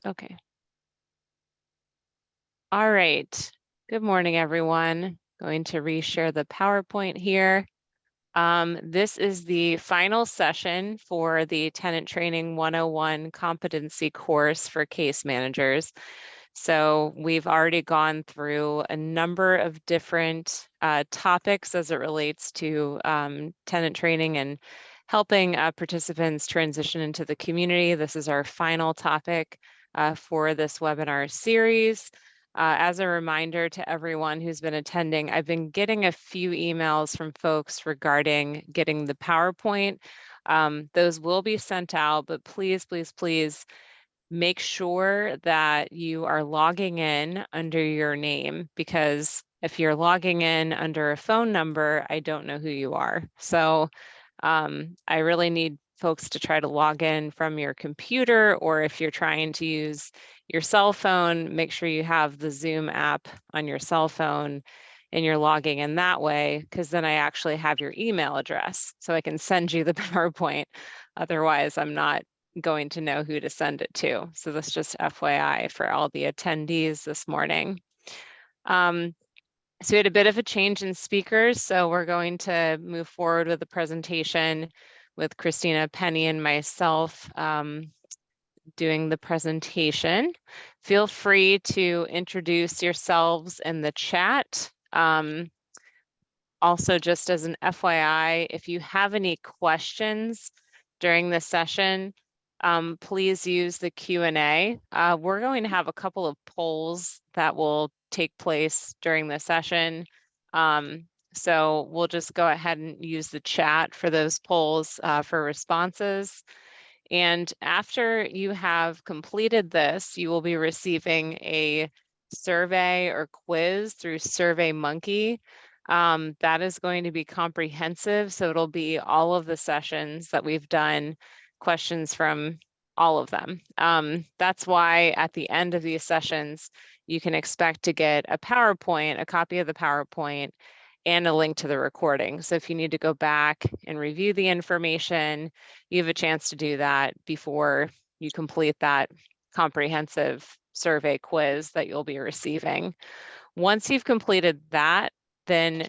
Okay. All right. Good morning, everyone. Going to reshare the PowerPoint here. This is the final session for the Tenant Training 101 competency course for case managers. So we've already gone through a number of different topics as it relates to tenant training and helping participants transition into the community. This is our final topic for this webinar series. As a reminder to everyone who's been attending, I've been getting a few emails from folks regarding getting the PowerPoint. Those will be sent out, but please, please, please make sure that you are logging in under your name, because if you're logging in under a phone number, I don't know who you are. So I really need folks to try to log in from your computer, or if you're trying to use your cell phone, make sure you have the Zoom app on your cell phone and you're logging in that way, because then I actually have your email address so I can send you the PowerPoint. Otherwise, I'm not going to know who to send it to. So this just FYI for all the attendees this morning. So we had a bit of a change in speakers, so we're going to move forward with the presentation with Christina, Penny, and myself doing the presentation. Feel free to introduce yourselves in the chat. Also, just as an FYI, if you have any questions during this session, please use the Q&A. We're going to have a couple of polls that will take place during the session. So we'll just go ahead and use the chat for those polls for responses. And after you have completed this, you will be receiving a survey or quiz through SurveyMonkey. That is going to be comprehensive. So it'll be all of the sessions that we've done, questions from all of them. That's why at the end of these sessions, you can expect to get a PowerPoint, a copy of the PowerPoint, and a link to the recording. So if you need to go back and review the information, you have a chance to do that before you complete that comprehensive survey quiz that you'll be receiving. Once you've completed that, then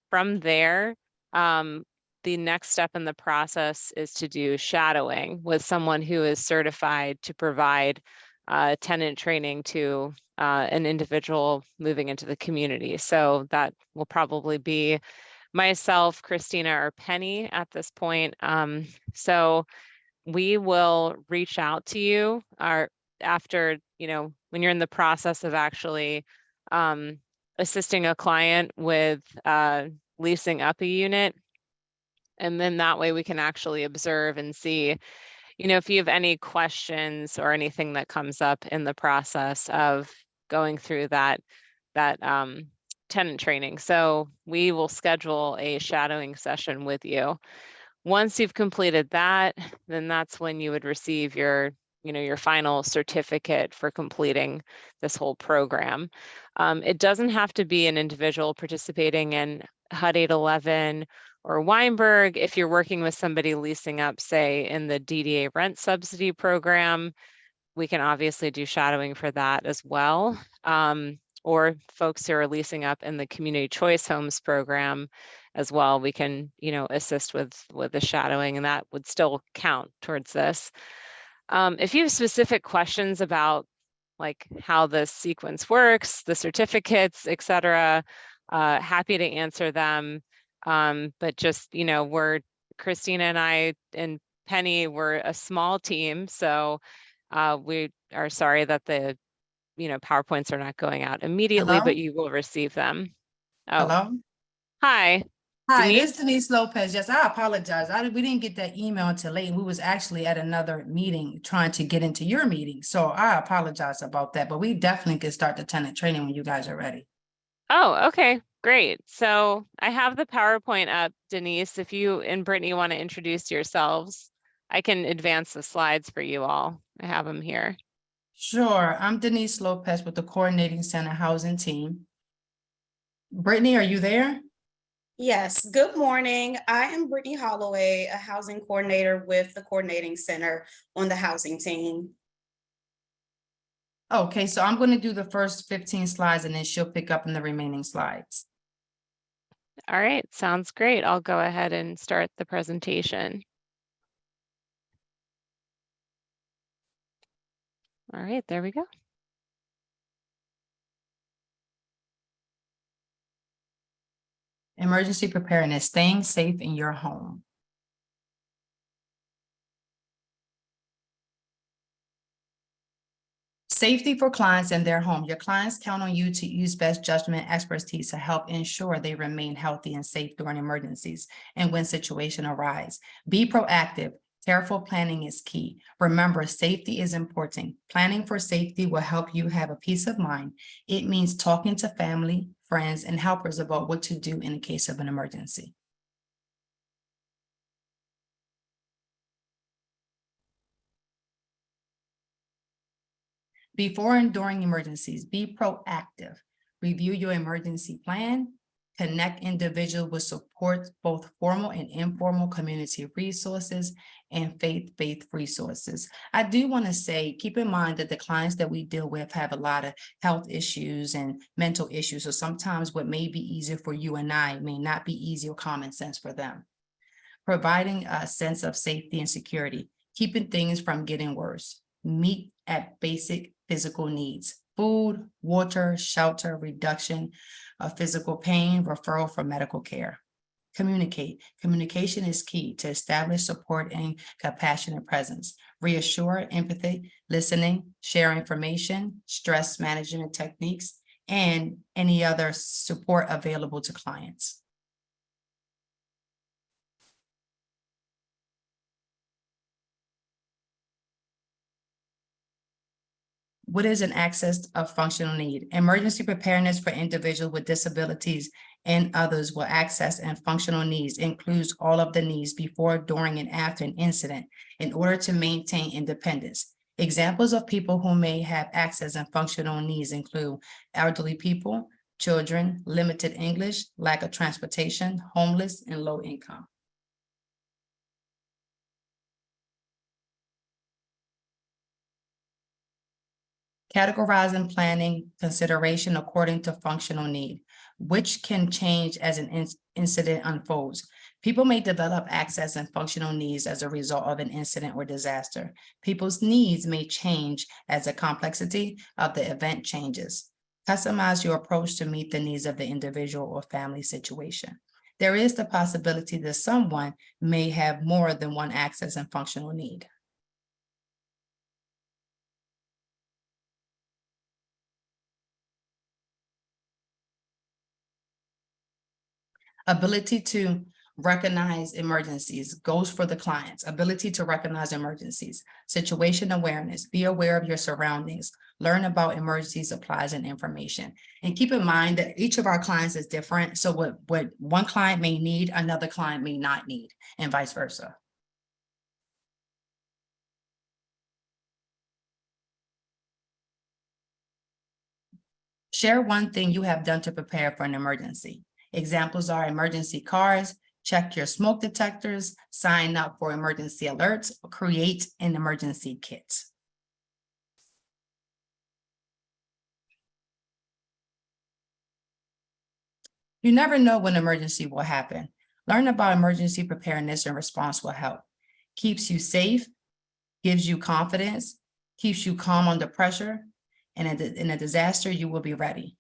from there, the next step in the process is to do shadowing with someone who is certified to provide tenant training to an individual moving into the community. So that will probably be myself, Christina, or Penny at this point. So we will reach out to you after, when you're in the process of actually assisting a client with leasing up a unit. And then that way we can actually observe and see, if you have any questions or anything that comes up in the process of going through that tenant training. So we will schedule a shadowing session with you. Once you've completed that, then that's when you would receive your final certificate for completing this whole program. It doesn't have to be an individual participating in HUD 811 or Weinberg. If you're working with somebody leasing up, say, in the DDA rent subsidy program, we can obviously do shadowing for that as well. Or folks who are leasing up in the community choice homes program as well, we can, assist with the shadowing, and that would still count towards this. If you have specific questions about like how the sequence works, the certificates, et cetera, happy to answer them. But just, Christina and I and Penny, we're a small team, so we are sorry that the PowerPoints are not going out immediately, Hello? but you will receive them. Oh, Hello? hi, Hi, this is Denise. Denise Lopez. Yes, I apologize. We didn't get that email until late. We was actually at another meeting trying to get into your meeting. So I apologize about that, but we definitely can start the tenant training when you guys are ready. Oh, okay, great. So I have the PowerPoint up, Denise. If you and Brittany want to introduce yourselves, I can advance the slides for you all. I have them here. Sure. I'm Denise Lopez with the Coordinating Center Housing Team. Brittany, are you there? Yes, good morning. I am Brittany Holloway, a housing coordinator with the Coordinating Center on the housing team. Okay, so I'm going to do the first 15 slides and then she'll pick up in the remaining slides. All right, sounds great. I'll go ahead and start the presentation. All right, there we go. Emergency preparedness, staying safe in your home. Safety for clients in their home. Your clients count on you to use best judgment and expertise to help ensure they remain healthy and safe during emergencies and when situations arise. Be proactive. Careful planning is key. Remember, safety is important. Planning for safety will help you have a peace of mind. It means talking to family, friends, and helpers about what to do in the case of an emergency. Before and during emergencies, be proactive. Review your emergency plan. Connect individuals with support, both formal and informal community resources and faith-based resources. I do want to say, keep in mind that the clients that we deal with have a lot of health issues and mental issues. So sometimes what may be easier for you and I may not be easy or common sense for them. Providing a sense of safety and security, keeping things from getting worse. Meet at basic physical needs, food, water, shelter, reduction of physical pain, referral for medical care. Communicate. Communication is key to establish support and compassionate presence. Reassure, empathy, listening, share information, stress management techniques, and any other support available to clients. What is an access of functional need? Emergency preparedness for individuals with disabilities and others will access and functional needs includes all of the needs before, during, and after an incident in order to maintain independence. Examples of people who may have access and functional needs include elderly people, children, limited English, lack of transportation, homeless, and low income. Categorizing planning consideration according to functional need, which can change as an incident unfolds. People may develop access and functional needs as a result of an incident or disaster. People's needs may change as the complexity of the event changes. Customize your approach to meet the needs of the individual or family situation. There is the possibility that someone may have more than one access and functional need. Ability to recognize emergencies goes for the clients. Ability to recognize emergencies. Situation awareness. Be aware of your surroundings. Learn about emergency supplies and information. And keep in mind that each of our clients is different. So what one client may need, another client may not need, and vice versa. Share one thing you have done to prepare for an emergency. Examples are emergency cars, check your smoke detectors, sign up for emergency alerts, or create an emergency kit. You never know when an emergency will happen. Learn about emergency preparedness and response will help. Keeps you safe, gives you confidence, keeps you calm under pressure, and in a disaster, you will be ready.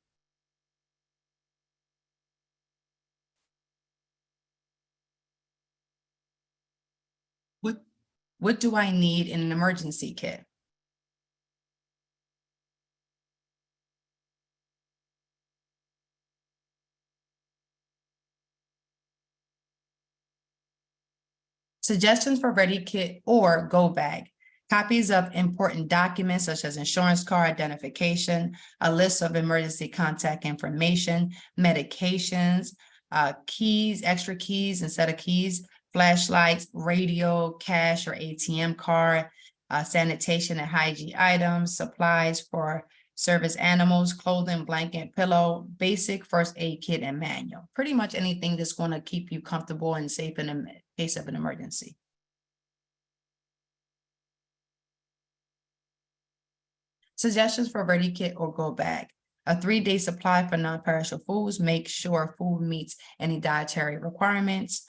What do I need in an emergency kit? Suggestions for ready kit or go bag. Copies of important documents such as insurance card identification, a list of emergency contact information, medications, keys, extra keys and set of keys, flashlights, radio, cash or ATM card, sanitation and hygiene items, supplies for service animals, clothing, blanket, pillow, basic first aid kit, and manual. Pretty much anything that's going to keep you comfortable and safe in the case of an emergency. Suggestions for ready kit or go bag. A 3-day supply for non-perishable foods. Make sure food meets any dietary requirements.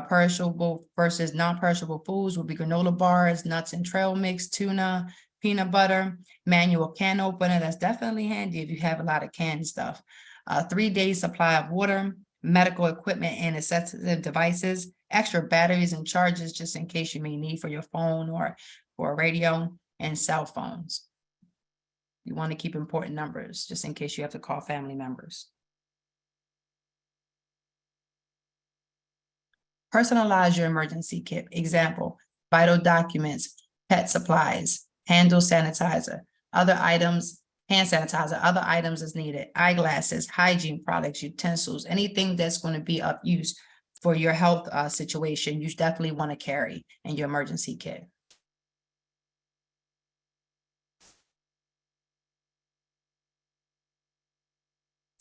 Perishable versus non-perishable foods will be granola bars, nuts and trail mix, tuna, peanut butter, manual can opener. That's definitely handy if you have a lot of canned stuff. 3-day supply of water, medical equipment and accessory devices, extra batteries and chargers just in case you may need for your phone or for a radio, and cell phones. You want to keep important numbers just in case you have to call family members. Personalize your emergency kit. Example, vital documents, pet supplies, handle sanitizer, other items, hand sanitizer, other items as needed, eyeglasses, hygiene products, utensils, anything that's going to be of use for your health situation, you definitely want to carry in your emergency kit.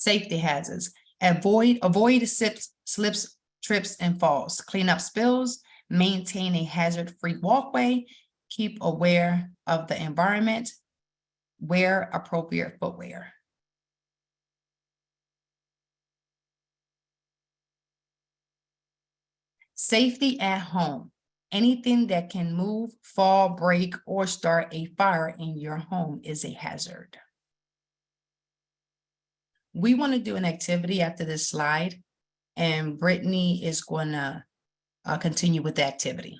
Safety hazards. Avoid slips, trips, and falls. Clean up spills. Maintain a hazard-free walkway. Keep aware of the environment. Wear appropriate footwear. Safety at home. Anything that can move, fall, break, or start a fire in your home is a hazard. We want to do an activity after this slide, and Brittany is going to continue with the activity.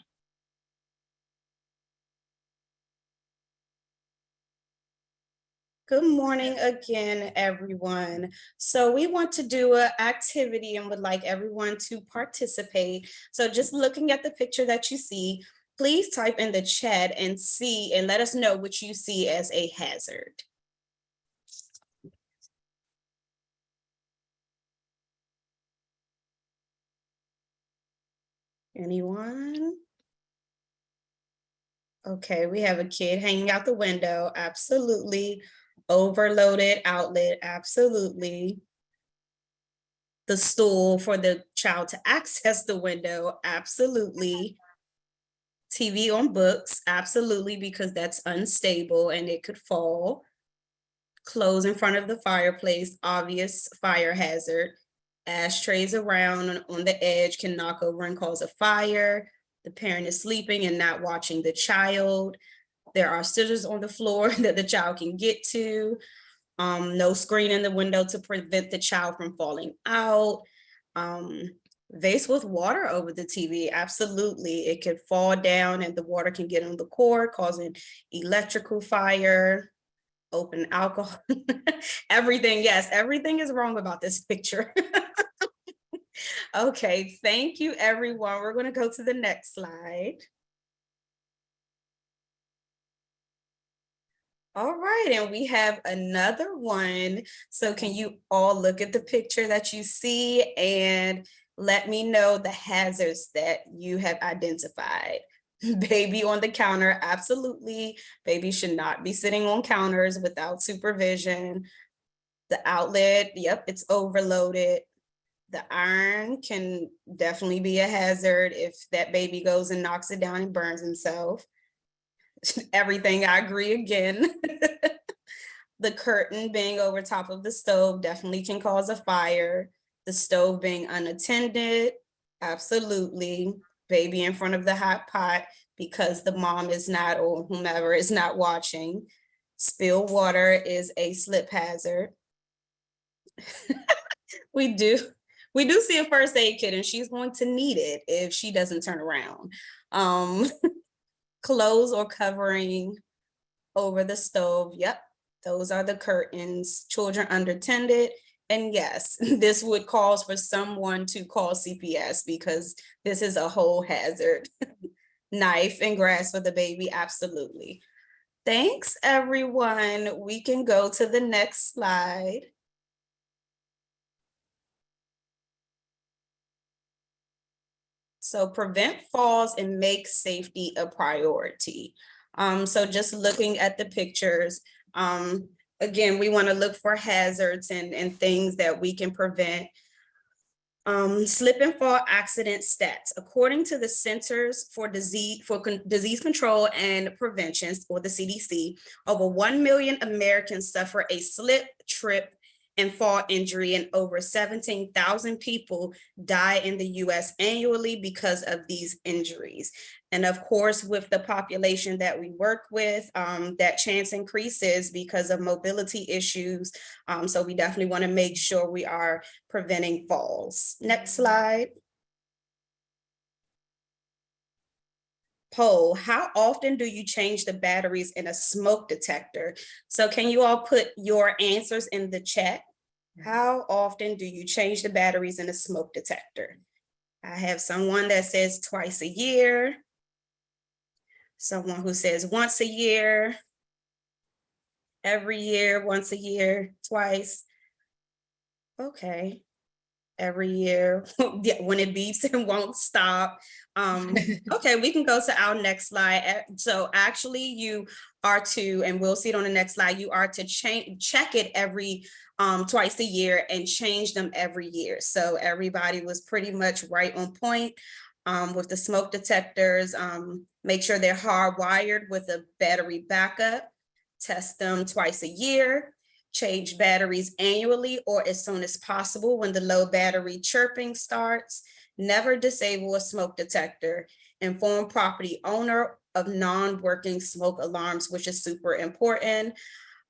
Good morning again, everyone. So we want to do an activity and would like everyone to participate. So just looking at the picture that you see, please type in the chat and let us know what you see as a hazard. Anyone? Okay, we have a kid hanging out the window, absolutely. Overloaded outlet, absolutely. The stool for the child to access the window, absolutely. TV on books, absolutely, because that's unstable and it could fall. Clothes in front of the fireplace, obvious fire hazard. Ashtrays around on the edge can knock over and cause a fire. The parent is sleeping and not watching the child. There are scissors on the floor that the child can get to. No screen in the window to prevent the child from falling out. Vase with water over the TV, absolutely. It could fall down and the water can get on the cord, causing electrical fire. Open alcohol, everything. Yes, everything is wrong about this picture. Okay, thank you, everyone. We're going to go to the next slide. All right, and we have another one. So can you all look at the picture that you see and let me know the hazards that you have identified? Baby on the counter, absolutely. Baby should not be sitting on counters without supervision. The outlet, yep, it's overloaded. The iron can definitely be a hazard if that baby goes and knocks it down and burns himself. Everything, I agree again. The curtain being over top of the stove definitely can cause a fire. The stove being unattended, absolutely. Baby in front of the hot pot because the mom is not, or whomever is not watching. Spilled water is a slip hazard. We do see a first aid kit and she's going to need it if she doesn't turn around. Clothes or covering over the stove. Yep, those are the curtains. Children unattended. And yes, this would cause for someone to call CPS because this is a whole hazard. Knife and grass for the baby, absolutely. Thanks, everyone. We can go to the next slide. So prevent falls and make safety a priority. So just looking at the pictures, again, we want to look for hazards and things that we can prevent. Slip and fall accident stats. According to the Centers for Disease Control and Prevention, or the CDC, over 1 million Americans suffer a slip, trip, and fall injury, and over 17,000 people die in the US annually because of these injuries. And of course, with the population that we work with, that chance increases because of mobility issues. So we definitely want to make sure we are preventing falls. Next slide. Poll, how often do you change the batteries in a smoke detector? So can you all put your answers in the chat? How often do you change the batteries in a smoke detector? I have someone that says twice a year. Someone who says once a year, every year, once a year, twice. Okay, every year, when it beeps and won't stop. Okay, we can go to our next slide. So actually you are to, and we'll see it on the next slide, you are to check it every twice a year and change them every year. So everybody was pretty much right on point. With the smoke detectors, make sure they're hardwired with a battery backup, test them twice a year, change batteries annually or as soon as possible when the low battery chirping starts, never disable a smoke detector, inform property owner of non-working smoke alarms, which is super important.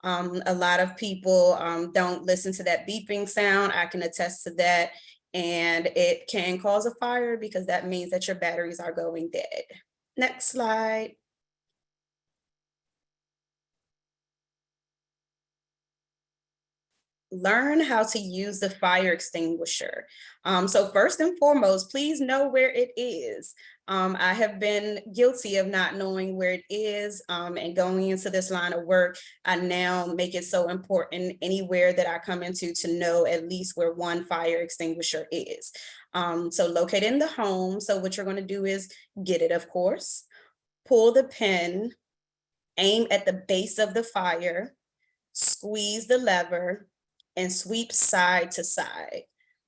A lot of people don't listen to that beeping sound. I can attest to that. And it can cause a fire because that means that your batteries are going dead. Next slide. Learn how to use the fire extinguisher. So first and foremost, please know where it is. I have been guilty of not knowing where it is, and going into this line of work, I now make it so important anywhere that I come into to know at least where one fire extinguisher is. So locate in the home. So what you're going to do is get it, of course, pull the pin, aim at the base of the fire, squeeze the lever, and sweep side to side.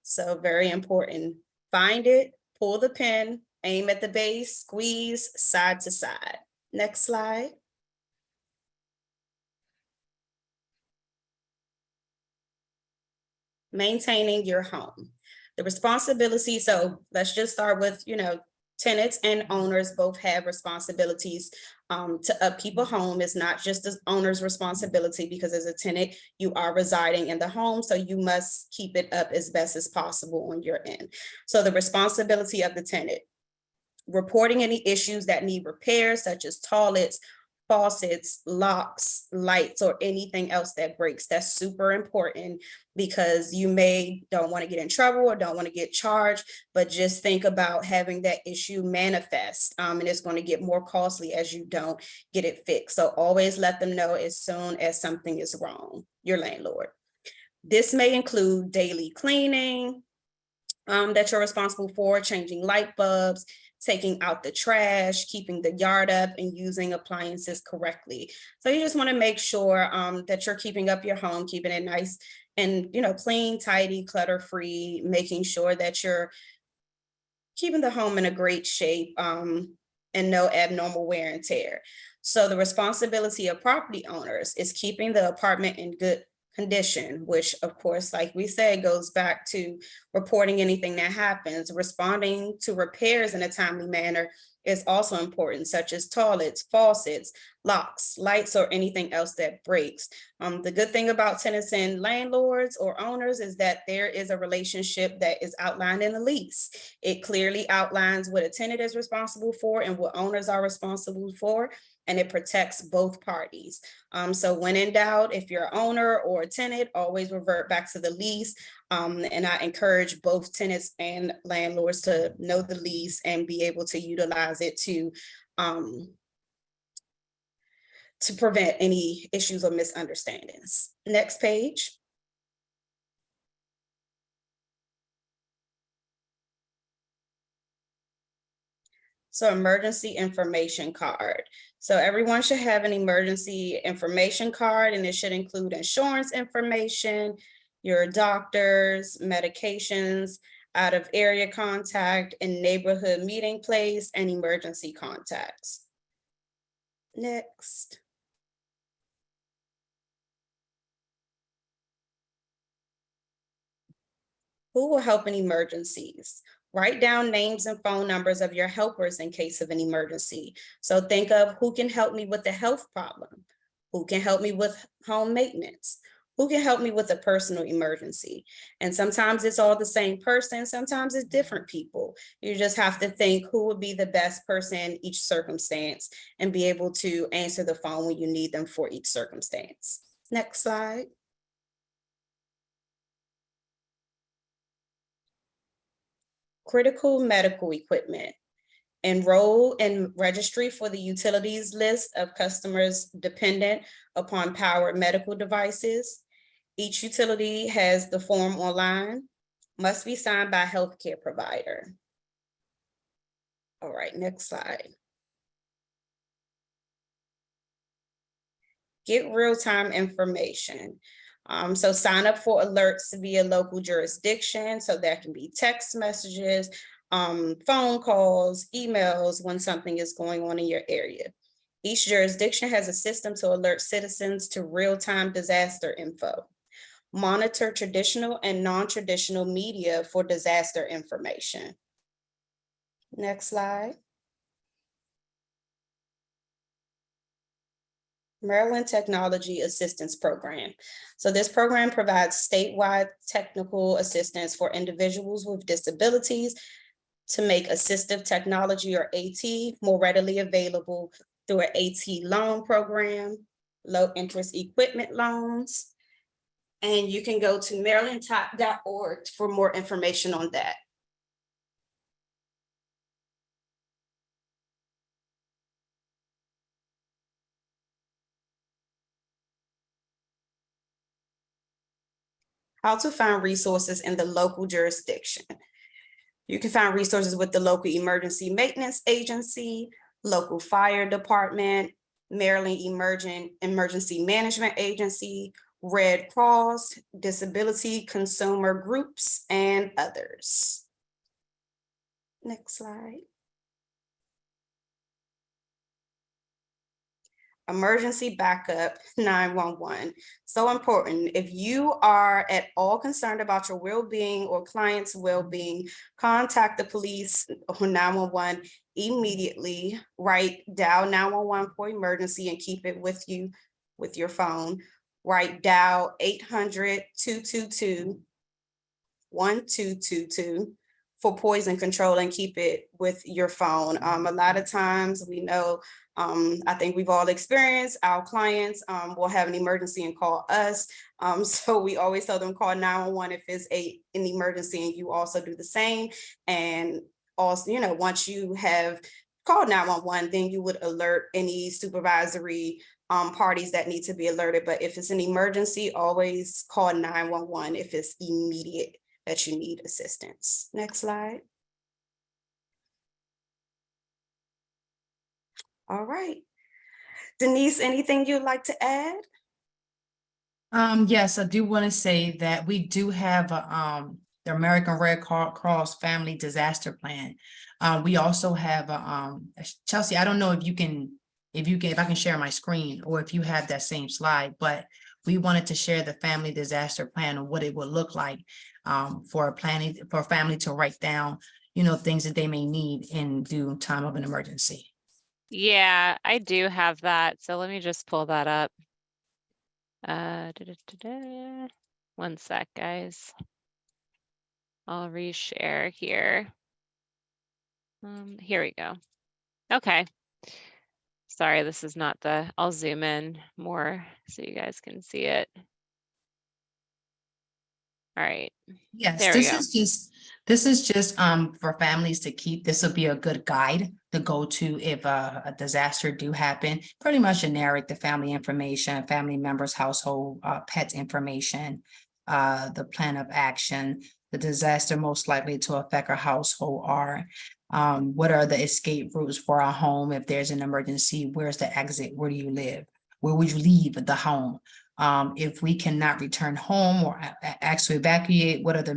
So very important. Find it, pull the pin, aim at the base, squeeze side to side. Next slide. Maintaining your home. The responsibility, so let's just start with, tenants and owners both have responsibilities to upkeep a home. It's not just the owner's responsibility because as a tenant, you are residing in the home, so you must keep it up as best as possible on your end. So the responsibility of the tenant, reporting any issues that need repair, such as toilets, faucets, locks, lights, or anything else that breaks. That's super important because you don't want to get in trouble or don't want to get charged, but just think about having that issue manifest, and it's going to get more costly as you don't get it fixed. So always let them know as soon as something is wrong, your landlord. This may include daily cleaning that you're responsible for, changing light bulbs, taking out the trash, keeping the yard up, and using appliances correctly. So you just want to make sure that you're keeping up your home, keeping it nice and clean, tidy, clutter-free, making sure that you're keeping the home in a great shape and no abnormal wear and tear. So the responsibility of property owners is keeping the apartment in good condition, which of course, like we said, goes back to reporting anything that happens. Responding to repairs in a timely manner is also important, such as toilets, faucets, locks, lights, or anything else that breaks. The good thing about tenants and landlords or owners is that there is a relationship that is outlined in the lease. It clearly outlines what a tenant is responsible for and what owners are responsible for, and it protects both parties. So when in doubt, if you're an owner or a tenant, always revert back to the lease. And I encourage both tenants and landlords to know the lease and be able to utilize it to prevent any issues or misunderstandings. Next page. So emergency information card. So everyone should have an emergency information card, and it should include insurance information, your doctors, medications, out of area contact and neighborhood meeting place and emergency contacts. Next. Who will help in emergencies? Write down names and phone numbers of your helpers in case of an emergency. So think of who can help me with a health problem, who can help me with home maintenance, who can help me with a personal emergency. And sometimes it's all the same person, sometimes it's different people. You just have to think who would be the best person in each circumstance and be able to answer the phone when you need them for each circumstance. Next slide. Critical medical equipment. Enroll in registry for the utilities list of customers dependent upon powered medical devices. Each utility has the form online, must be signed by a healthcare provider. All right, next slide. Get real-time information. So sign up for alerts via local jurisdiction. So that can be text messages, phone calls, emails when something is going on in your area. Each jurisdiction has a system to alert citizens to real-time disaster info. Monitor traditional and non-traditional media for disaster information. Next slide. Maryland Technology Assistance Program. So this program provides statewide technical assistance for individuals with disabilities to make assistive technology, or AT, more readily available through an AT loan program, low interest equipment loans. And you can go to marylandtop.org for more information on that. How to find resources in the local jurisdiction. You can find resources with the local emergency maintenance agency, local fire department, Maryland Emergency Management Agency, Red Cross, disability consumer groups, and others. Next slide. Emergency backup 911. So important. If you are at all concerned about your well-being or clients' well-being, contact the police or 911 immediately. Write dial 911 for emergency and keep it with you with your phone. Write dial 800-222-1222 for poison control and keep it with your phone. A lot of times we know, I think we've all experienced, our clients will have an emergency and call us. So we always tell them call 911 if it's an emergency, and you also do the same. And also, once you have called 911, then you would alert any supervisory parties that need to be alerted. But if it's an emergency, always call 911 if it's immediate that you need assistance. Next slide. All right. Denise, anything you'd like to add? Yes, I do want to say that we do have the American Red Cross Family Disaster Plan. We also have Chelsea, I don't know if I can share my screen, or if you have that same slide, but we wanted to share the family disaster plan and what it would look like for a family to write down, things that they may need in due time of an emergency. Yeah, I do have that. So let me just pull that up. One sec, guys. I'll reshare here. Here we go. Okay. Sorry, this is not I'll zoom in more so you guys can see it. All right. Yes, there we go. This is just for families to keep. This will be a good guide to go to if a disaster do happen. Pretty much generic, the family information, family members, household, pet information, the plan of action, the disaster most likely to affect our household are, what are the escape routes for our home if there's an emergency, where's the exit, where do you live, where would you leave the home, If we cannot return home or ask to evacuate, what are the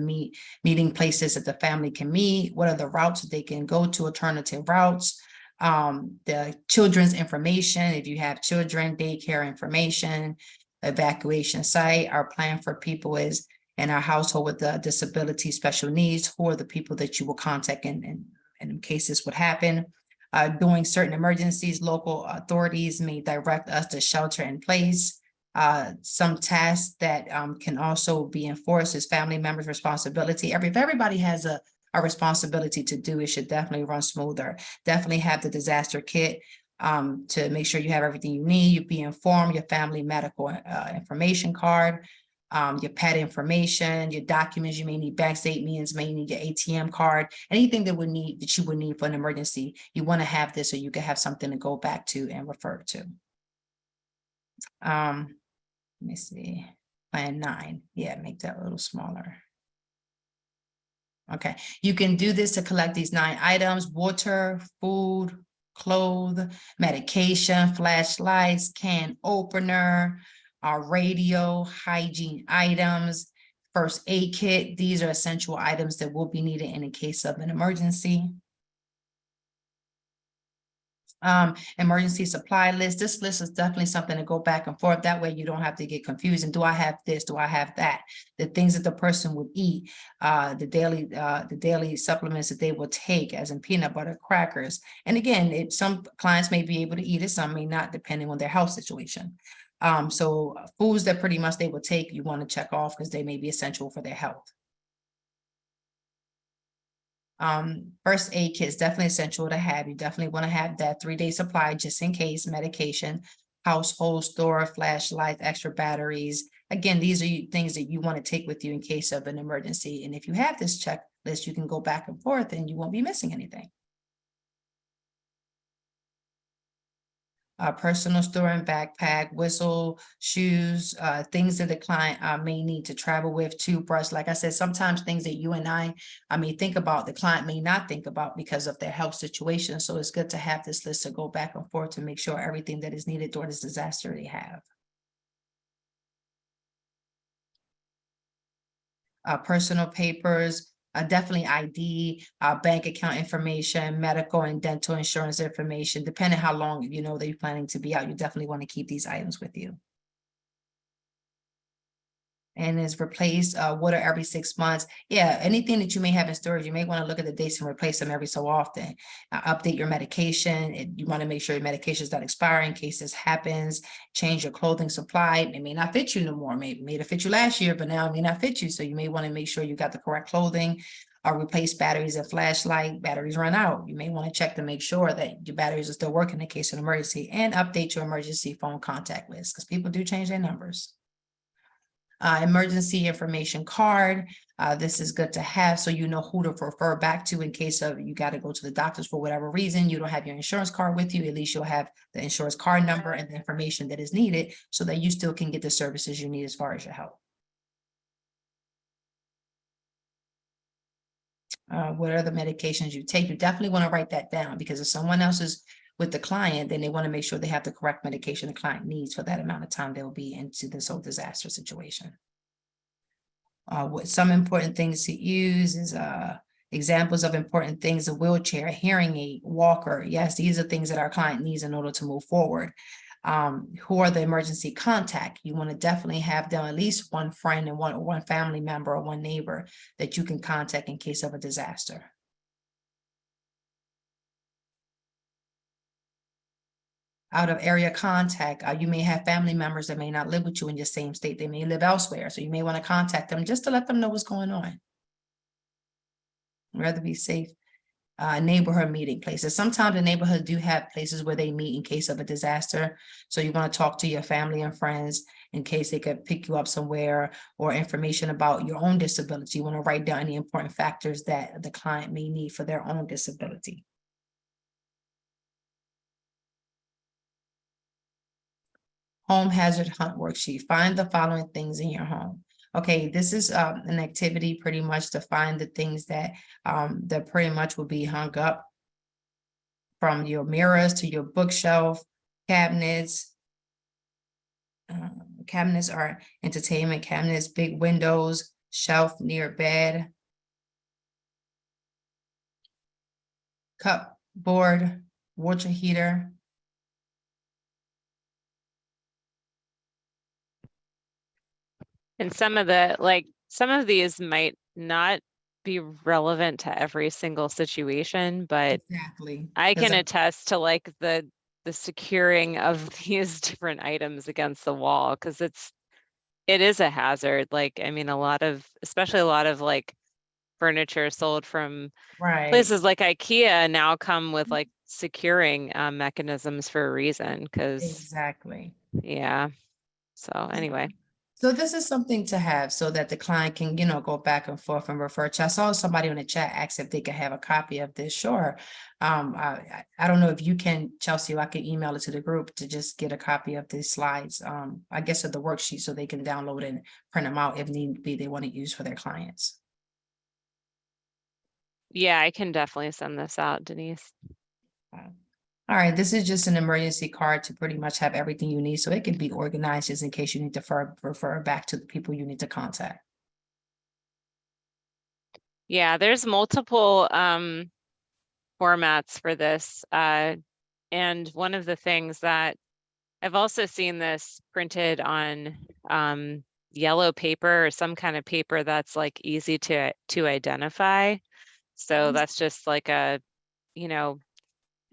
meeting places that the family can meet? What are the routes that they can go to, alternative routes? The children's information, if you have children, daycare information, evacuation site. Our plan for people is in our household with the disability special needs, who are the people that you will contact in case this would happen. During certain emergencies, local authorities may direct us to shelter in place. Some tasks that can also be enforced is family members' responsibility. If everybody has a responsibility to do, it should definitely run smoother. Definitely have the disaster kit to make sure you have everything you need. You be informed, your family medical information card, your pet information, your documents. You may need bank statements, may need your ATM card, anything that you would need for an emergency. You want to have this so you can have something to go back to and refer to. Let me see, plan 9. Yeah, make that a little smaller. Okay, you can do this to collect these 9 items: water, food, clothes, medication, flashlights, can opener, radio, hygiene items, first aid kit. These are essential items that will be needed in case of an emergency. Emergency supply list. This list is definitely something to go back and forth. That way you don't have to get confused. And do I have this? Do I have that? The things that the person would eat, the daily supplements that they will take, as in peanut butter, crackers. And again, some clients may be able to eat it, some may not, depending on their health situation. So foods that pretty much they will take, you want to check off because they may be essential for their health. First aid kit is definitely essential to have. You definitely want to have that 3-day supply just in case. Medication, household store, flashlights, extra batteries. Again, these are things that you want to take with you in case of an emergency. And if you have this checklist, you can go back and forth and you won't be missing anything. Personal store and backpack, whistle, shoes, things that the client may need to travel with, toothbrush. Like I said, sometimes things that you and I may think about, the client may not think about because of their health situation. So it's good to have this list to go back and forth to make sure everything that is needed during this disaster they have. Personal papers, definitely ID, bank account information, medical and dental insurance information. Depending how long that you're planning to be out, you definitely want to keep these items with you. And is replace water every 6 months. Yeah, anything that you may have in storage, you may want to look at the dates and replace them every so often. Update your medication. You want to make sure your medication is not expiring in case this happens. Change your clothing supply. It may not fit you no more. May have fit you last year, but now it may not fit you. So you may want to make sure you got the correct clothing. Or replace batteries and flashlight. Batteries run out. You may want to check to make sure that your batteries are still working in case of an emergency, and update your emergency phone contact list because people do change their numbers. Emergency information card. This is good to have so you know who to refer back to in case of you got to go to the doctors for whatever reason. You don't have your insurance card with you. At least you'll have the insurance card number and the information that is needed so that you still can get the services you need as far as your health. What are the medications you take? You definitely want to write that down because if someone else is with the client, then they want to make sure they have the correct medication the client needs for that amount of time they'll be into this whole disaster situation. What some important things to use is examples of important things: a wheelchair, a hearing aid, walker. Yes, these are things that our client needs in order to move forward. Who are the emergency contact? You want to definitely have them at least one friend and one family member or one neighbor that you can contact in case of a disaster. Out of area contact, you may have family members that may not live with you in your same state. They may live elsewhere. So you may want to contact them just to let them know what's going on. Rather be safe. Neighborhood meeting places. Sometimes the neighborhood do have places where they meet in case of a disaster. So you want to talk to your family and friends in case they could pick you up somewhere, or information about your own disability. You want to write down any important factors that the client may need for their own disability. Home hazard hunt worksheet. Find the following things in your home. Okay, this is an activity pretty much to find the things that that pretty much will be hung up, from your mirrors to your bookshelf, cabinets, cabinets are entertainment cabinets, big windows, shelf near bed, cupboard, water heater. And some of these might not be relevant to every single situation, but Exactly. I 'Cause can attest to like the securing of these different items against the wall, because it is a hazard. Like, I mean, especially a lot of like furniture sold from right. places like IKEA now come with like securing mechanisms for a reason, because Exactly. yeah. So anyway. So this is something to have so that the client can, go back and forth and refer to. I saw somebody on the chat ask if they could have a copy of this. Sure. I don't know if you can, Chelsea, I can email it to the group to just get a copy of these slides. I guess of the worksheet so they can download and print them out if need be, they want to use for their clients. Yeah, I can definitely send this out, Denise. All right, this is just an emergency card to pretty much have everything you need, so it can be organized just in case you need to refer back to the people you need to contact. Yeah, there's multiple formats for this. And one of the things that I've also seen this printed on yellow paper or some kind of paper that's like easy to identify. So that's just like a,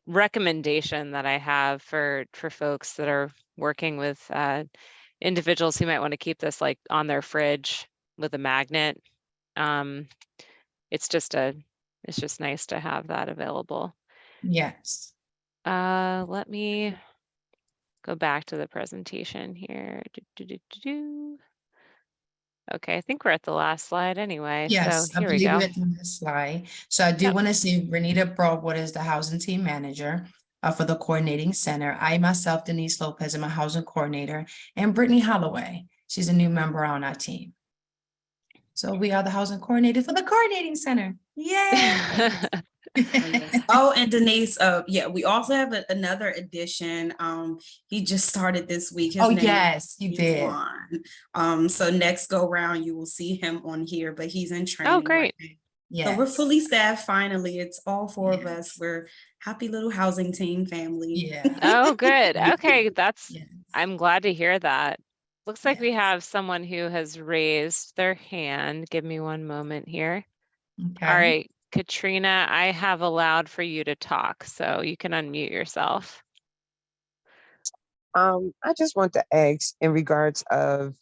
recommendation that I have for folks that are working with individuals who might want to keep this like on their fridge with a magnet. It's just nice to have that available. Yes. Let me go back to the presentation here. Okay, I think we're at the last slide anyway. Yes, So I here we believe go. we're at the next slide. So I do Yep. want to see Renita Broadwater is the housing team manager for the coordinating center. I myself, Denise Lopez, am a housing coordinator, and Brittany Holloway. She's a new member on our team. So we are the housing coordinator for the coordinating center. Yay! Oh, and Denise, yeah, we also have another addition. He just started this week. His Oh, name yes, you is did. Juan. So next go round, you will see him on here, but he's in training. Oh, great. Right now. Yes. So we're fully staffed finally. It's all four of us. Yes. We're happy little housing team family. Yeah. Oh, good. Okay, Yes. I'm glad to hear that. Looks like we Yes. have someone who has raised their hand. Give me one moment here. Okay. All right, Katrina, I have allowed for you to talk, so you can unmute yourself. I just want to ask in regards of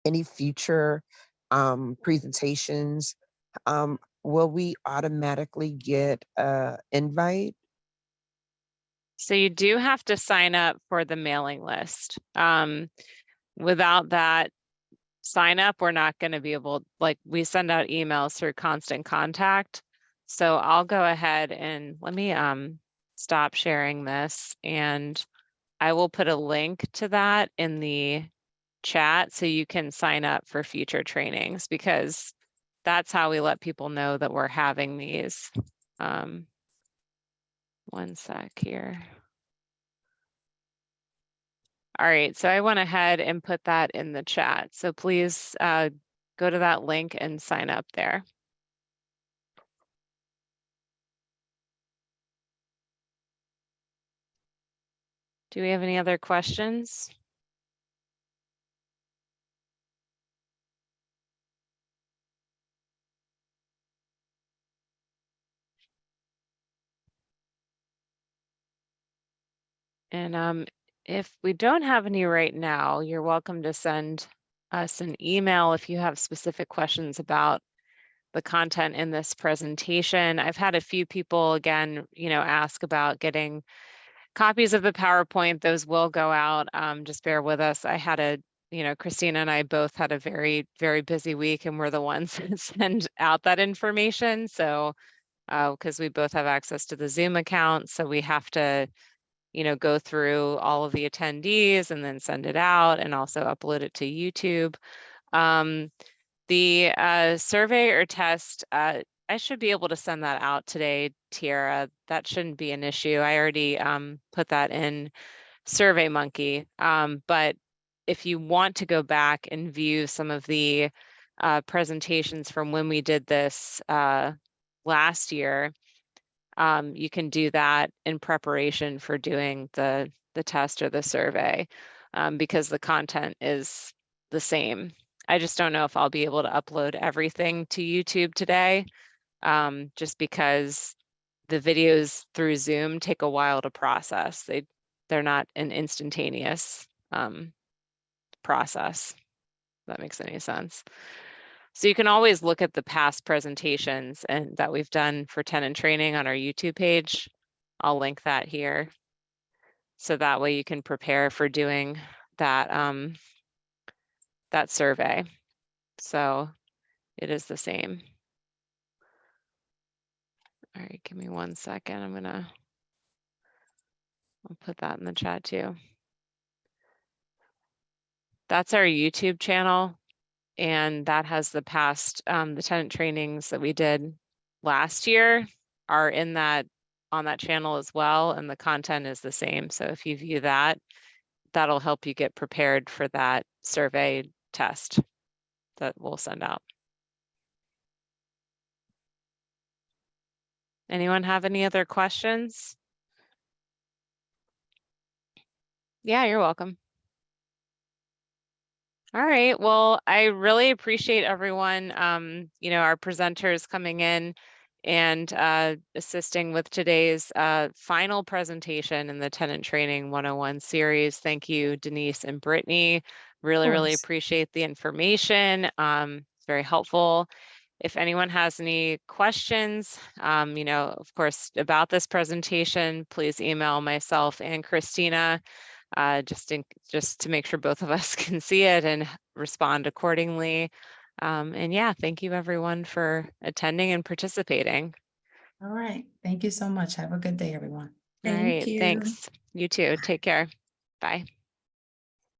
any future presentations, will we automatically get an invite? So you do have to sign up for the mailing list. Without that sign up, we're not going to be able, like, we send out emails through Constant Contact. So I'll go ahead and let me stop sharing this, and I will put a link to that in the chat so you can sign up for future trainings, because that's how we let people know that we're having these. One sec here. All right, so I went ahead and put that in the chat. So please go to that link and sign up there. Do we have any other questions? And if we don't have any right now, you're welcome to send us an email if you have specific questions about the content in this presentation. I've had a few people, again, ask about getting copies of the PowerPoint. Those will go out. Just bear with us. Christina and I both had a very, very busy week, and we're the ones that send out that information. So, because we both have access to the Zoom account, so we have to go through all of the attendees and then send it out and also upload it to YouTube. The survey or test, I should be able to send that out today, Tiara. That shouldn't be an issue. I already put that in SurveyMonkey. But if you want to go back and view some of the presentations from when we did this last year, you can do that in preparation for doing the test or the survey, because the content is the same. I just don't know if I'll be able to upload everything to YouTube today, just because the videos through Zoom take a while to process. They're not an instantaneous process, if that makes any sense. So you can always look at the past presentations and that we've done for tenant training on our YouTube page. I'll link that here. So that way you can prepare for doing that, that survey. So it is the same. All right, give me 1 second. I'll put that in the chat too. That's our YouTube channel. And that has the past, the tenant trainings that we did last year are in that, on that channel as well. And the content is the same. So if you view that, that'll help you get prepared for that survey test that we'll send out. Anyone have any other questions? Yeah, you're welcome. All right, well, I really appreciate everyone, our presenters coming in and assisting with today's final presentation in the Tenant Training 101 series. Thank you, Denise and Brittany. Really appreciate the information. It's very helpful. If anyone has any questions, of course, about this presentation, please email myself and Christina. Just to make sure both of us can see it and respond accordingly. And yeah, thank you everyone for attending and participating. All right. Thank you so much. Have a good day, everyone. All right, Thank you. thanks. You too. Take care. Bye.